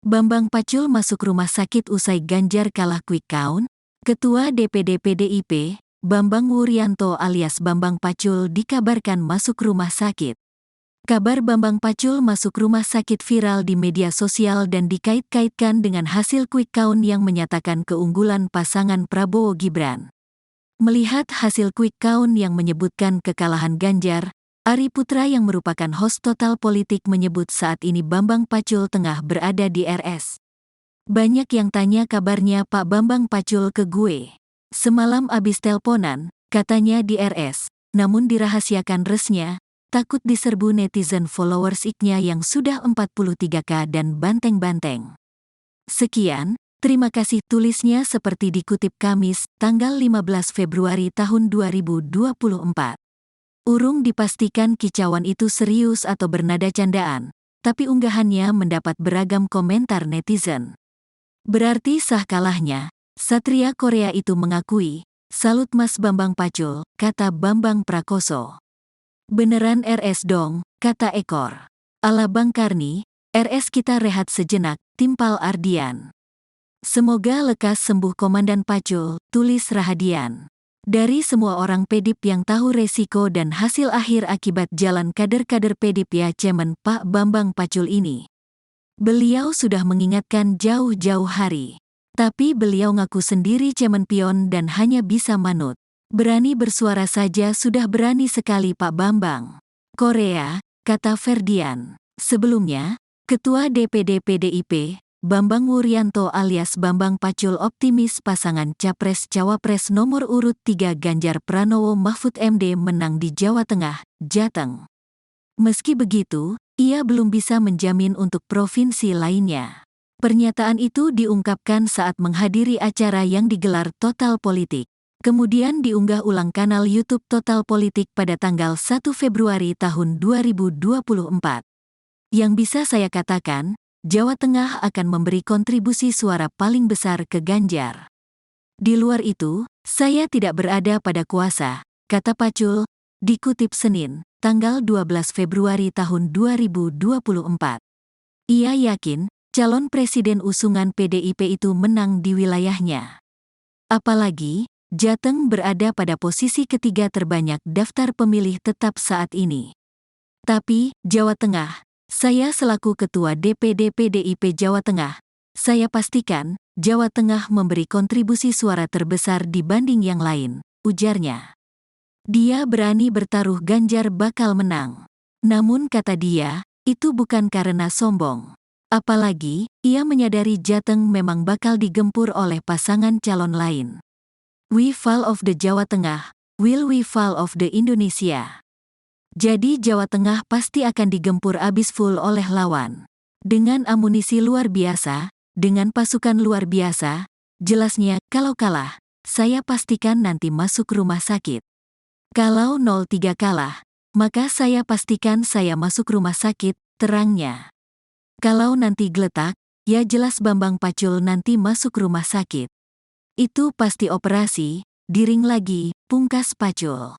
Bambang Pacul masuk rumah sakit usai Ganjar kalah quick count. Ketua DPD PDIP, Bambang Wuryanto alias Bambang Pacul dikabarkan masuk rumah sakit. Kabar Bambang Pacul masuk rumah sakit viral di media sosial dan dikait-kaitkan dengan hasil quick count yang menyatakan keunggulan pasangan Prabowo Gibran. Melihat hasil quick count yang menyebutkan kekalahan Ganjar, Ari Putra yang merupakan host Total Politik menyebut saat ini Bambang Pacul tengah berada di RS. Banyak yang tanya kabarnya Pak Bambang Pacul ke gue. Semalam abis telponan, katanya di RS, namun dirahasiakan resnya, takut diserbu netizen followers iknya yang sudah 43K dan banteng-banteng. Sekian, terima kasih tulisnya seperti dikutip Kamis, tanggal 15 Februari tahun 2024. Urung dipastikan kicauan itu serius atau bernada candaan, tapi unggahannya mendapat beragam komentar netizen. Berarti sah kalahnya, Satria Korea itu mengakui, salut Mas Bambang Pacul, kata Bambang Prakoso. Beneran RS dong, kata Ekor. Ala Bang Karni, RS kita rehat sejenak, timpal Ardian. Semoga lekas sembuh Komandan Pacul, tulis Rahadian. Dari semua orang PDIP yang tahu resiko dan hasil akhir akibat jalan kader-kader PDIP ya Cemen Pak Bambang Pacul ini. Beliau sudah mengingatkan jauh-jauh hari. Tapi beliau ngaku sendiri cemen pion dan hanya bisa manut. Berani bersuara saja sudah berani sekali Pak Bambang. Korea, kata Ferdian. Sebelumnya, Ketua DPD PDIP, Bambang Wuryanto alias Bambang Pacul optimis pasangan Capres-Cawapres nomor urut 3 Ganjar Pranowo Mahfud MD menang di Jawa Tengah, Jateng. Meski begitu, ia belum bisa menjamin untuk provinsi lainnya. Pernyataan itu diungkapkan saat menghadiri acara yang digelar Total Politik. Kemudian diunggah ulang kanal YouTube Total Politik pada tanggal 1 Februari tahun 2024. Yang bisa saya katakan, Jawa Tengah akan memberi kontribusi suara paling besar ke Ganjar. Di luar itu, saya tidak berada pada kuasa, kata Pacul, dikutip Senin, tanggal 12 Februari tahun 2024. Ia yakin, calon presiden usungan PDIP itu menang di wilayahnya. Apalagi, Jateng berada pada posisi ketiga terbanyak daftar pemilih tetap saat ini. Tapi, Jawa Tengah, saya selaku Ketua DPD PDIP Jawa Tengah, saya pastikan, Jawa Tengah memberi kontribusi suara terbesar dibanding yang lain, ujarnya. Dia berani bertaruh Ganjar bakal menang. Namun kata dia, itu bukan karena sombong. Apalagi, ia menyadari Jateng memang bakal digempur oleh pasangan calon lain. We fall of the Jawa Tengah, will we fall of the Indonesia? Jadi Jawa Tengah pasti akan digempur abis full oleh lawan. Dengan amunisi luar biasa, dengan pasukan luar biasa, jelasnya kalau kalah, saya pastikan nanti masuk rumah sakit. Kalau 03 kalah, maka saya pastikan saya masuk rumah sakit, terangnya. Kalau nanti geletak, ya jelas Bambang Pacul nanti masuk rumah sakit. Itu pasti operasi, diring lagi, pungkas Pacul.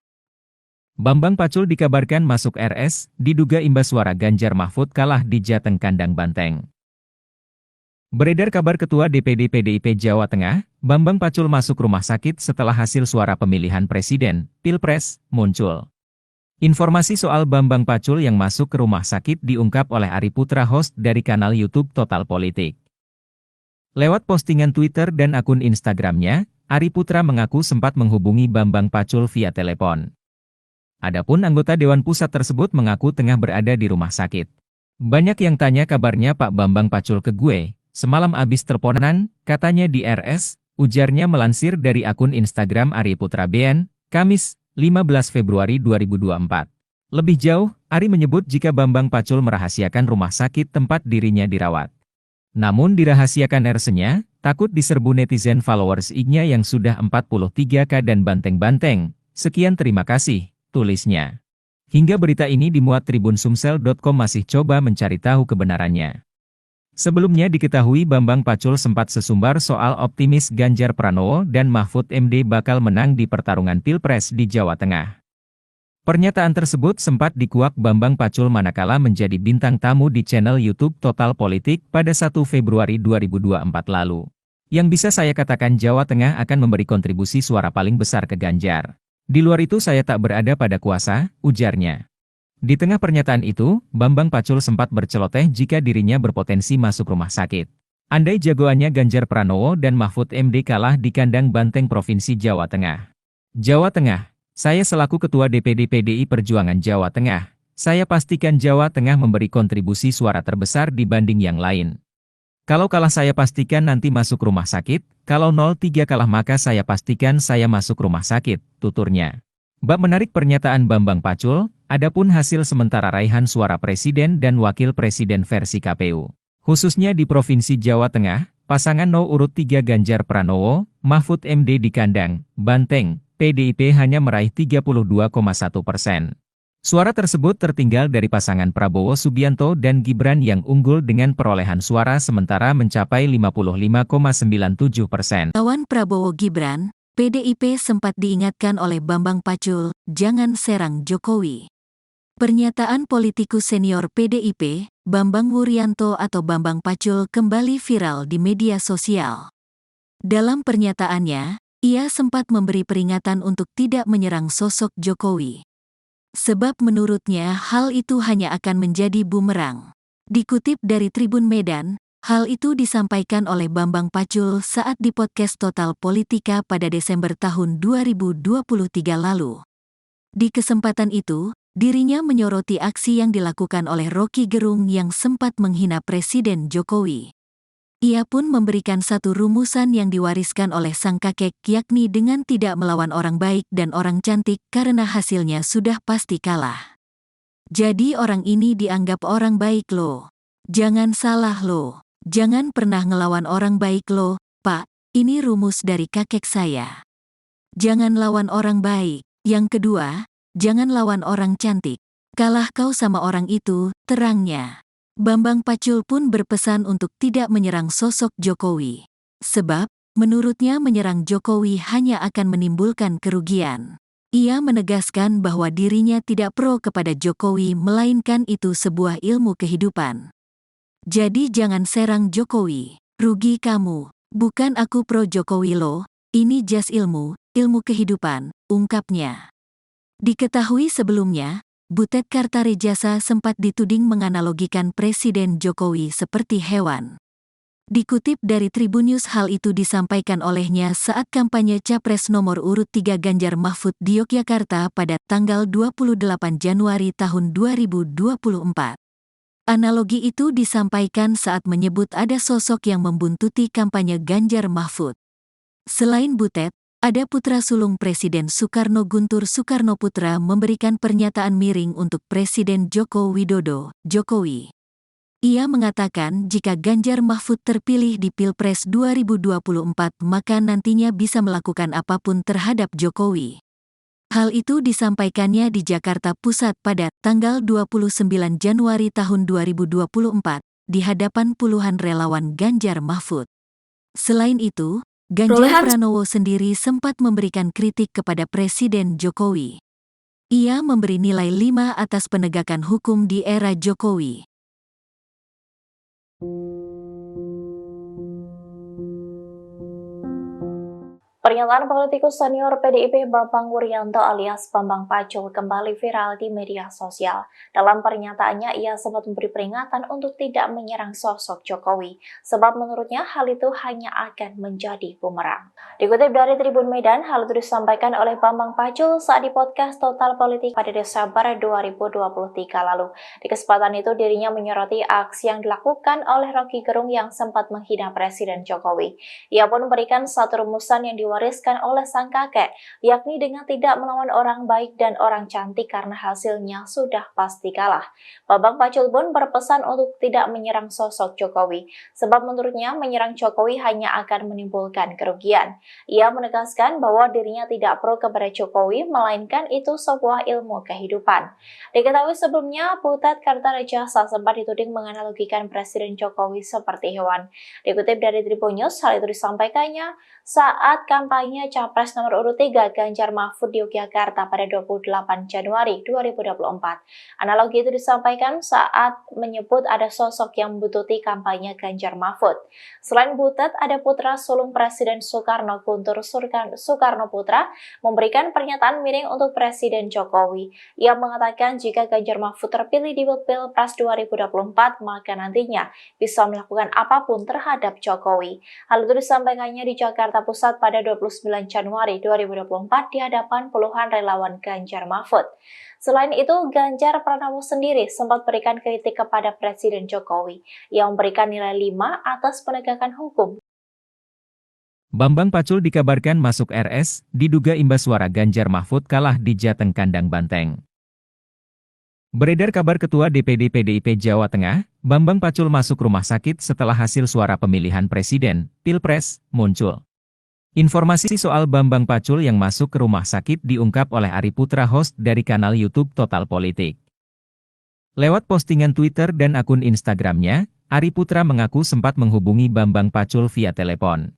Bambang Pacul dikabarkan masuk RS, diduga imbas suara Ganjar Mahfud kalah di Jateng kandang banteng. Beredar kabar Ketua DPD PDIP Jawa Tengah, Bambang Pacul masuk rumah sakit setelah hasil suara pemilihan presiden, Pilpres, muncul. Informasi soal Bambang Pacul yang masuk ke rumah sakit diungkap oleh Ari Putra host dari kanal YouTube Total Politik. Lewat postingan Twitter dan akun Instagramnya, Ari Putra mengaku sempat menghubungi Bambang Pacul via telepon. Adapun anggota Dewan Pusat tersebut mengaku tengah berada di rumah sakit. Banyak yang tanya kabarnya Pak Bambang Pacul ke gue, semalam abis teleponan, katanya di RS, ujarnya melansir dari akun Instagram Ari Putra BN, Kamis, 15 Februari 2024. Lebih jauh, Ari menyebut jika Bambang Pacul merahasiakan rumah sakit tempat dirinya dirawat. Namun dirahasiakan RS-nya, takut diserbu netizen followers IG-nya yang sudah 43K dan banteng-banteng. Sekian terima kasih, tulisnya. Hingga berita ini dimuat Tribun Sumsel.com masih coba mencari tahu kebenarannya. Sebelumnya diketahui Bambang Pacul sempat sesumbar soal optimis Ganjar Pranowo dan Mahfud MD bakal menang di pertarungan Pilpres di Jawa Tengah. Pernyataan tersebut sempat dikuak Bambang Pacul manakala menjadi bintang tamu di channel YouTube Total Politik pada 1 Februari 2024 lalu. Yang bisa saya katakan Jawa Tengah akan memberi kontribusi suara paling besar ke Ganjar. Di luar itu saya tak berada pada kuasa, ujarnya. Di tengah pernyataan itu, Bambang Pacul sempat berceloteh jika dirinya berpotensi masuk rumah sakit. Andai jagoannya Ganjar Pranowo dan Mahfud MD kalah di kandang Banteng Provinsi Jawa Tengah. Jawa Tengah. Saya selaku Ketua DPD PDI Perjuangan Jawa Tengah, saya pastikan Jawa Tengah memberi kontribusi suara terbesar dibanding yang lain. Kalau kalah saya pastikan nanti masuk rumah sakit, kalau 03 kalah maka saya pastikan saya masuk rumah sakit, tuturnya. Bab menarik pernyataan Bambang Pacul, adapun hasil sementara raihan suara Presiden dan Wakil Presiden versi KPU. Khususnya di Provinsi Jawa Tengah, pasangan urut 3 Ganjar Pranowo, Mahfud MD di kandang Banteng, PDIP hanya meraih 32,1%. Suara tersebut tertinggal dari pasangan Prabowo Subianto dan Gibran yang unggul dengan perolehan suara sementara mencapai 55,97%. Lawan Prabowo Gibran, PDIP sempat diingatkan oleh Bambang Pacul, jangan serang Jokowi. Pernyataan politikus senior PDIP, Bambang Wuryanto atau Bambang Pacul kembali viral di media sosial. Dalam pernyataannya, ia sempat memberi peringatan untuk tidak menyerang sosok Jokowi. Sebab menurutnya hal itu hanya akan menjadi bumerang. Dikutip dari Tribun Medan, hal itu disampaikan oleh Bambang Pacul saat di podcast Total Politika pada Desember tahun 2023 lalu. Di kesempatan itu, dirinya menyoroti aksi yang dilakukan oleh Rocky Gerung yang sempat menghina Presiden Jokowi. Ia pun memberikan satu rumusan yang diwariskan oleh sang kakek yakni dengan tidak melawan orang baik dan orang cantik karena hasilnya sudah pasti kalah. Jadi orang ini dianggap orang baik loh. Jangan salah loh. Jangan pernah ngelawan orang baik loh, Pak. Ini rumus dari kakek saya. Jangan lawan orang baik. Yang kedua, jangan lawan orang cantik. Kalah kau sama orang itu, terangnya. Bambang Pacul pun berpesan untuk tidak menyerang sosok Jokowi. Sebab, menurutnya menyerang Jokowi hanya akan menimbulkan kerugian. Ia menegaskan bahwa dirinya tidak pro kepada Jokowi melainkan itu sebuah ilmu kehidupan. Jadi jangan serang Jokowi, rugi kamu. Bukan aku pro Jokowi loh, ini jas ilmu kehidupan, ungkapnya. Diketahui sebelumnya, Butet Kartarejasa sempat dituding menganalogikan Presiden Jokowi seperti hewan. Dikutip dari Tribunnews hal itu disampaikan olehnya saat kampanye Capres nomor urut 3 Ganjar Mahfud di Yogyakarta pada tanggal 28 Januari tahun 2024. Analogi itu disampaikan saat menyebut ada sosok yang membuntuti kampanye Ganjar Mahfud. Selain Butet, ada putra sulung Presiden Soekarno Guntur Soekarnoputra memberikan pernyataan miring untuk Presiden Joko Widodo, Jokowi. Ia mengatakan jika Ganjar Mahfud terpilih di Pilpres 2024 maka nantinya bisa melakukan apapun terhadap Jokowi. Hal itu disampaikannya di Jakarta Pusat pada tanggal 29 Januari tahun 2024 di hadapan puluhan relawan Ganjar Mahfud. Selain itu, Ganjar Pranowo sendiri sempat memberikan kritik kepada Presiden Jokowi. Ia memberi nilai 5 atas penegakan hukum di era Jokowi. Pernyataan politikus senior PDIP Bambang Wuryanto alias Bambang Pacul kembali viral di media sosial. Dalam pernyataannya, ia sempat memberi peringatan untuk tidak menyerang sosok Jokowi, sebab menurutnya hal itu hanya akan menjadi bumerang. Dikutip dari Tribun Medan, hal itu disampaikan oleh Bambang Pacul saat di podcast Total Politik pada Desember 2023 lalu. Di kesempatan itu, dirinya menyoroti aksi yang dilakukan oleh Rocky Gerung yang sempat menghina Presiden Jokowi. Ia pun memberikan satu rumusan yang diwariskan oleh sang kakek, yakni dengan tidak melawan orang baik dan orang cantik karena hasilnya sudah pasti kalah. Bambang Pacul pun berpesan untuk tidak menyerang sosok Jokowi, sebab menurutnya menyerang Jokowi hanya akan menimbulkan kerugian. Ia menegaskan bahwa dirinya tidak pro kepada Jokowi, melainkan itu sebuah ilmu kehidupan. Diketahui sebelumnya, Butet Kartarejasa sempat dituding menganalogikan Presiden Jokowi seperti hewan. Dikutip dari Tribunnews, hal itu disampaikannya saat kampanye kampanye Capres nomor urut 3 Ganjar Mahfud di Yogyakarta pada 28 Januari 2024. Analogi itu disampaikan saat menyebut ada sosok yang membututi kampanye Ganjar Mahfud. Selain Butet, ada putra sulung Presiden Soekarno, Guntur Soekarno Putra, memberikan pernyataan miring untuk Presiden Jokowi. Ia mengatakan jika Ganjar Mahfud terpilih di Pilpres 2024, maka nantinya bisa melakukan apapun terhadap Jokowi. Hal itu disampaikannya di Jakarta Pusat pada 29 Januari 2024 di hadapan puluhan relawan Ganjar Mahfud. Selain itu, Ganjar Pranowo sendiri sempat berikan kritik kepada Presiden Jokowi yang memberikan nilai 5 atas penegakan hukum. Bambang Pacul dikabarkan masuk RS, diduga imbas suara Ganjar Mahfud kalah di Jateng Kandang Banteng. Beredar kabar Ketua DPD PDIP Jawa Tengah, Bambang Pacul masuk rumah sakit setelah hasil suara pemilihan presiden, Pilpres, muncul. Informasi soal Bambang Pacul yang masuk ke rumah sakit diungkap oleh Ari Putra, host dari kanal YouTube Total Politik. Lewat postingan Twitter dan akun Instagramnya, Ari Putra mengaku sempat menghubungi Bambang Pacul via telepon.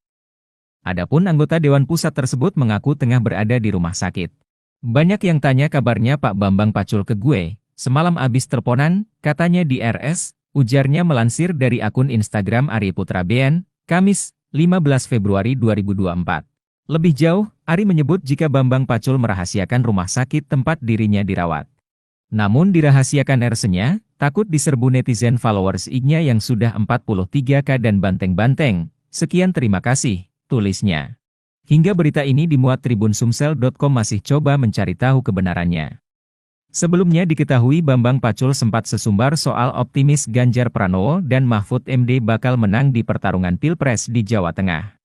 Adapun anggota Dewan Pusat tersebut mengaku tengah berada di rumah sakit. Banyak yang tanya kabarnya Pak Bambang Pacul ke gue. Semalam abis teleponan, katanya di RS, ujarnya melansir dari akun Instagram Ari Putra BN, Kamis, 15 Februari 2024. Lebih jauh, Ari menyebut jika Bambang Pacul merahasiakan rumah sakit tempat dirinya dirawat. Namun dirahasiakan RS-nya, takut diserbu netizen followers IG-nya yang sudah 43K dan banteng-banteng. Sekian terima kasih, tulisnya. Hingga berita ini dimuat tribunsumsel.com masih coba mencari tahu kebenarannya. Sebelumnya diketahui Bambang Pacul sempat sesumbar soal optimis Ganjar Pranowo dan Mahfud MD bakal menang di pertarungan Pilpres di Jawa Tengah.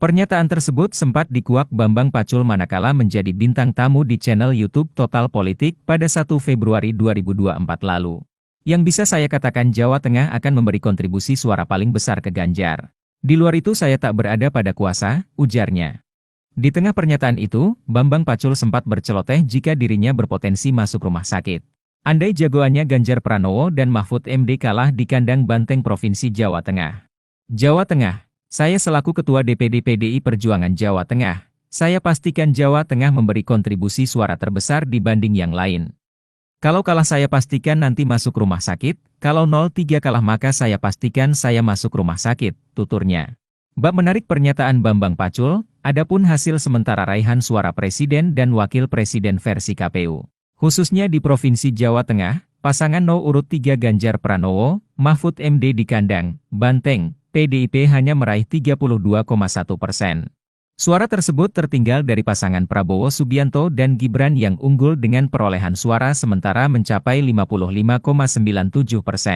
Pernyataan tersebut sempat dikuak Bambang Pacul manakala menjadi bintang tamu di channel YouTube Total Politik pada 1 Februari 2024 lalu. Yang bisa saya katakan Jawa Tengah akan memberi kontribusi suara paling besar ke Ganjar. Di luar itu saya tak berada pada kuasa, ujarnya. Di tengah pernyataan itu, Bambang Pacul sempat berceloteh jika dirinya berpotensi masuk rumah sakit. Andai jagoannya Ganjar Pranowo dan Mahfud MD kalah di kandang banteng Provinsi Jawa Tengah. Jawa Tengah, saya selaku Ketua DPD PDI Perjuangan Jawa Tengah, saya pastikan Jawa Tengah memberi kontribusi suara terbesar dibanding yang lain. Kalau kalah saya pastikan nanti masuk rumah sakit, kalau 03 kalah maka saya pastikan saya masuk rumah sakit, tuturnya. Bab menarik pernyataan Bambang Pacul, adapun hasil sementara raihan suara presiden dan wakil presiden versi KPU. Khususnya di Provinsi Jawa Tengah, pasangan No. urut 3 Ganjar Pranowo, Mahfud MD di kandang banteng, PDIP hanya meraih 32,1%. Suara tersebut tertinggal dari pasangan Prabowo Subianto dan Gibran yang unggul dengan perolehan suara sementara mencapai 55,97%.